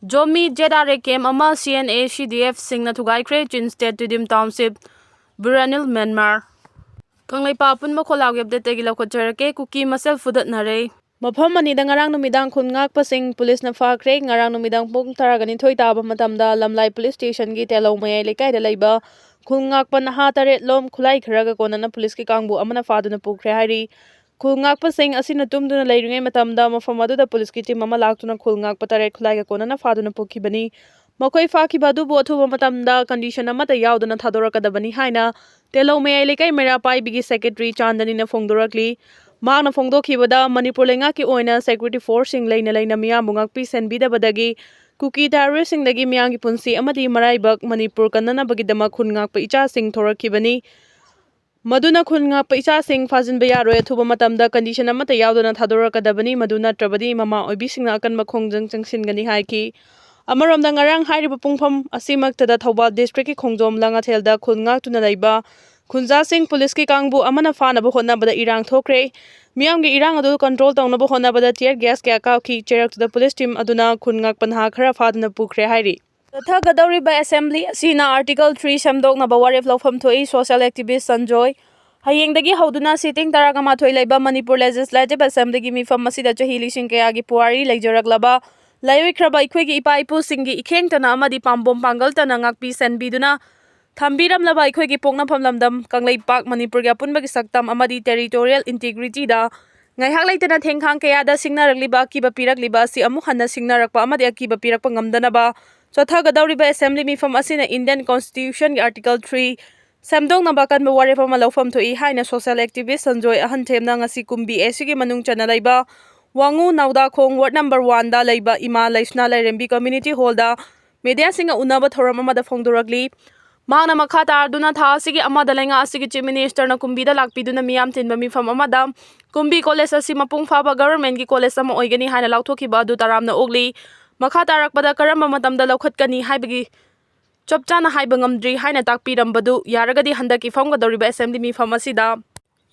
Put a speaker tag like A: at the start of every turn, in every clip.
A: Zomi Zra Camp ama CNA CDF singna Thugaikhre Chin State Tudim Township Buranil Myanmar Kanglaipa punma kholag update tagi lakhotjarake Kuki Masel Fudatnakhre Mafam manida ngarang numidang khungak pasing police na fakhre ngarang numidang pung taragani thoi taba matamda lamlai police station gi telo mayai lekai da laiba khungak pan ha taret lom khulai khraga konana police ki kangbu amana faduna pukre hairi khulngak pasing asina tumduna leiringai matamda mafam aduda police ki team ama laktuna khulngak pataret khulai ga konana faduna pukhibani makoi fakhiba du bo thuba matamda condition amata yauduna thadorakadabani haina telo mayai lekai mera pai bigi secretary chandani na phongdorakli Magna Fongdokhibada Manipur lenga ki oina security force sing leina miyam bungakpi senbidabadagi Kuki Haraori singdagi miyam ki punsi amadi maraibak Manipur kanana bagidama khungakpa icha sing thorakhibani Maduna khungakpa icha sing fajinba yaroi athuba matamda condition amata yaudana thadorakadabani maduna trabadi mama oibi singna akanba khongjang changsingani haiki Amaromda ngarang hairiba pungpham asimaktada Thoubal district ki khongjom langa thelda khungak tuna leiba Khunja Singh police ki kangbu amana fanaba hotnabada irang thokre miyamgi irang adu control tawnaba hotnabada tear gas kya ka ki cherak to the police team aduna khungak panha khara fadna pukre hairi Thugaikhre by assembly asina article 3 samdoknaba waref lawfam thoi social activist Sanjoy hayengdagi hauduna sitting taragama thoi leiba Manipur legislative assembly gi mifam masida chahi lising kaya gi puari leijaraklaba laiwikraba ikhwegi ipa ipu singi ikhengtana amadi pambom pangaltana ngakpi senbiduna Thambiram laba ikhwegi poknafam lamdam Kanglaipak Manipur gi apunbagi saktam amadi territorial integrity da ngaihak laitana thengkhang kaya da singnarakliba kiba pirakliba si amu hanna singnarakpa amadi akiba pirakpa ngamdanaba Thugaikhre assembly mifam asina Indian constitution gi article 3 samdoknaba kanba warefama lawfam thoi haina social activist Sanjoy ahan themna ngasi kumbi asigi manung chana laiba Wangu Nauda Khong ward number 1 da laiba Ima Laisna Lairembi community hall da media singa unaba thoram amada phongdorakli Magna makha tarduna tha asigi amada lenga asigi chief minister na kumbida lakpiduna miyam tinba mifam amada kumbi college asi mapung phaba government gi college ama oigani haina lauthokhiba adu taramna ogli makha tarakpada karamba matamda laukhatkani haibagi chopchana haiba ngamdri haina takpirambadu yaragadi handaki famgadoriba assembly mifam asida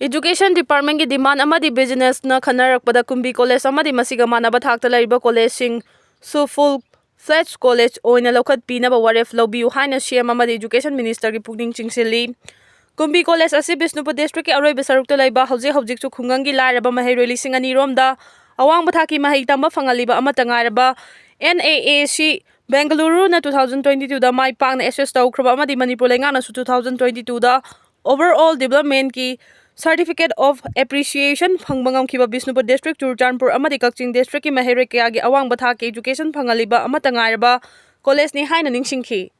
A: Education Department ki demand amadi business na khanarakpada kumbi college amadi masiga manaba thakta laiba college sing so full Fletch College oina lokhat pinaba waref lobiu haina CM amadi Education Minister ki pukning chingsili Kumbi College asi Bisnupur district ki aroiba sarukta laiba hojik chu khungangi lairaba mahairoi lising ani romda awang bathaki mahai tamba phangaliba amata ngairaba NAAC Bengaluru na 2022 da mai pangna SS tawkraba amadi Manipur lenga na 2022 da overall development ki Certificate of Appreciation Phangbangam Kiba Bisnupur District Churchanpur Amadi Kakching District ki mahairoi kaya gi awang bathaki education phangaliba amata ngairaba college ni haina ningsingkhi